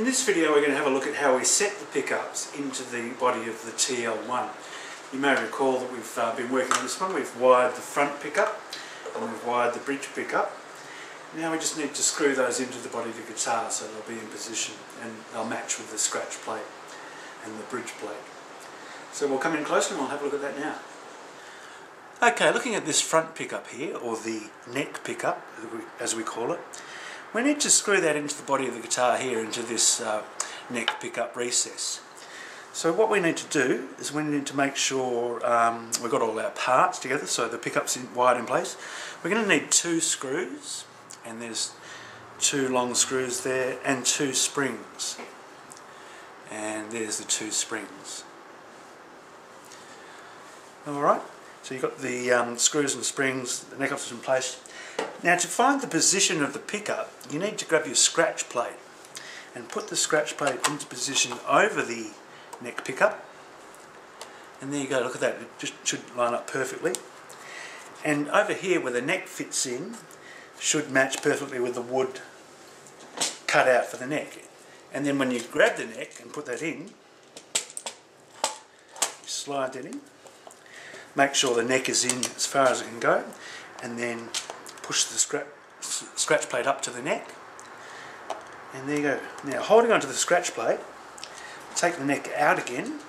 this video we're going to have a look at how we set the pickups into the body of the TL-1. You may recall that we've been working on this one. We've wired the front pickup and we've wired the bridge pickup. Now we just need to screw those into the body of the guitar so they'll be in position and they'll match with the scratch plate and the bridge plate. So we'll come in closer and we'll have a look at that now. Okay, looking at this front pickup here, or the neck pickup as we call it, we need to screw that into the body of the guitar here, into this neck pickup recess. So what we need to do is we need to make sure we've got all our parts together, so the pickup's wired in place. We're going to need 2 screws, and there's 2 long screws there, and 2 springs. And there's the 2 springs. Alright, so you've got the screws and springs, the neck is in place. Now to find the position of the pickup, you need to grab your scratch plate and put the scratch plate into position over the neck pickup. And there you go, look at that, it just should line up perfectly. And over here where the neck fits in, should match perfectly with the wood cut out for the neck. And then when you grab the neck and put that in, you slide that in. Make sure the neck is in as far as it can go, and then push the scratch plate up to the neck. And there you go. Now holding onto the scratch plate, take the neck out again,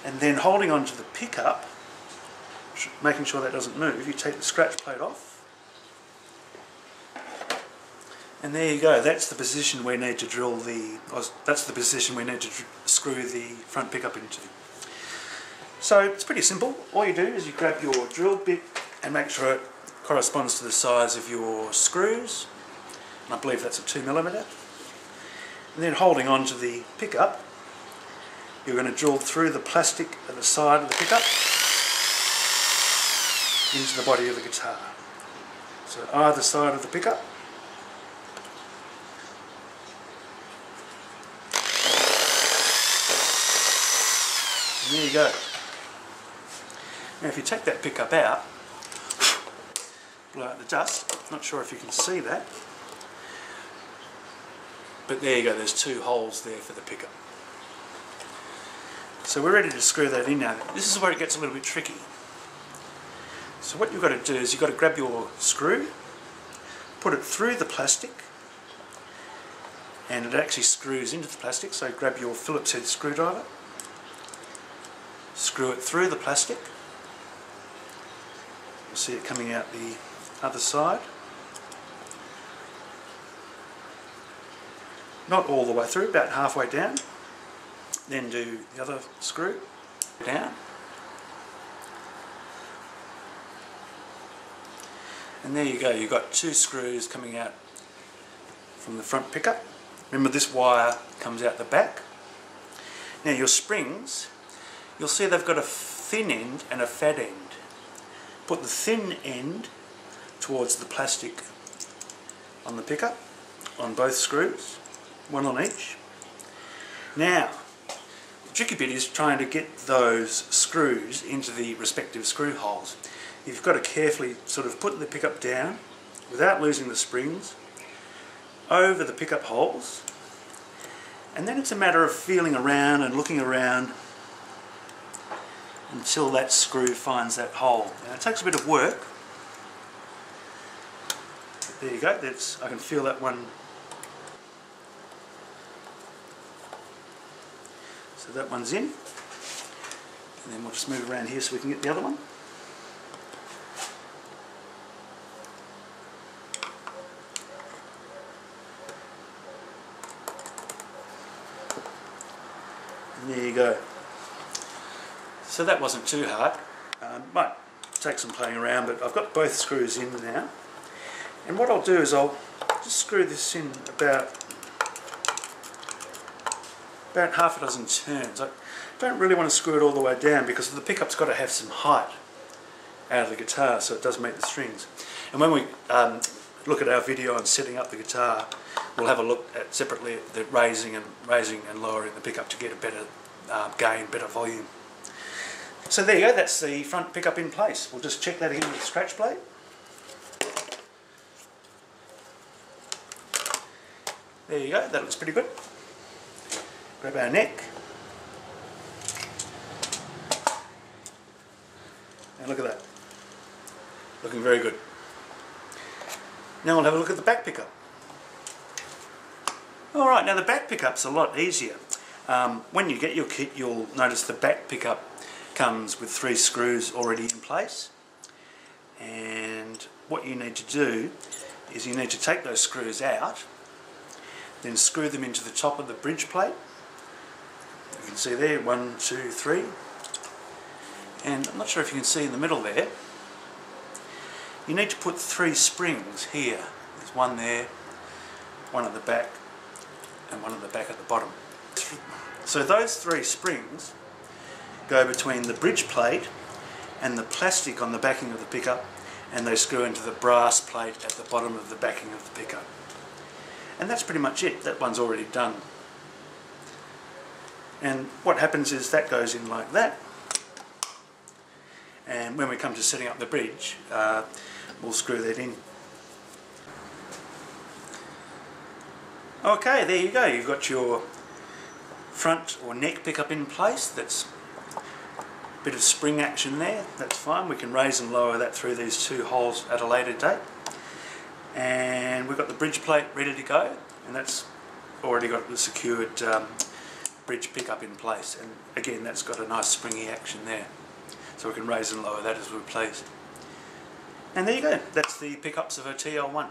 and then holding onto the pickup, making sure that doesn't move, you take the scratch plate off. And there you go, that's the position we need to drill that's the position we need to screw the front pickup into. So it's pretty simple. All you do is you grab your drill bit and make sure it corresponds to the size of your screws. And I believe that's a 2mm. And then holding on to the pickup, you're going to drill through the plastic at the side of the pickup into the body of the guitar. So either side of the pickup. And there you go. Now if you take that pickup out, blow out the dust, not sure if you can see that, but there you go, there's 2 holes there for the pickup. So we're ready to screw that in now. This is where it gets a little bit tricky. So what you've got to do is you've got to grab your screw, put it through the plastic, and it actually screws into the plastic, so grab your Phillips head screwdriver, screw it through the plastic. You'll see it coming out the other side. Not all the way through, about halfway down. Then do the other screw down. And there you go, you've got 2 screws coming out from the front pickup. Remember, this wire comes out the back. Now your springs, you'll see they've got a thin end and a fat end. Put the thin end towards the plastic on the pickup, on both screws, 1 on each. Now, the tricky bit is trying to get those screws into the respective screw holes. You've got to carefully sort of put the pickup down without losing the springs over the pickup holes, and then it's a matter of feeling around and looking around until that screw finds that hole. Now it takes a bit of work. But there you go, I can feel that one. So that one's in. And then we'll just move around here so we can get the other one. And there you go. So that wasn't too hard. Might take some playing around, but I've got both screws in now. And what I'll do is I'll just screw this in about half a dozen turns. I don't really want to screw it all the way down because the pickup's got to have some height out of the guitar so it does meet the strings. And when we look at our video on setting up the guitar, we'll have a look at separately at the raising and lowering the pickup to get a better gain, better volume. So there you go, that's the front pickup in place. We'll just check that in with the scratch plate. There you go, that looks pretty good. Grab our neck. And look at that. Looking very good. Now we'll have a look at the back pickup. Alright, now the back pickup's a lot easier. When you get your kit, you'll notice the back pickup comes with 3 screws already in place. And what you need to do is you need to take those screws out, then screw them into the top of the bridge plate. You can see there, 1, 2, 3. And I'm not sure if you can see in the middle there, you need to put 3 springs here. There's one there, one at the back, and one at the back at the bottom. So those 3 springs go between the bridge plate and the plastic on the backing of the pickup, and they screw into the brass plate at the bottom of the backing of the pickup. And that's pretty much it. That one's already done. And what happens is that goes in like that, and when we come to setting up the bridge, we'll screw that in. Okay, there you go. You've got your front or neck pickup in place. That's a bit of spring action there. That's fine. We can raise and lower that through these 2 holes at a later date. And we've got the bridge plate ready to go, and that's already got the secured bridge pickup in place. And again, that's got a nice springy action there, so we can raise and lower that as we please. And there you go. That's the pickups of a TL-1.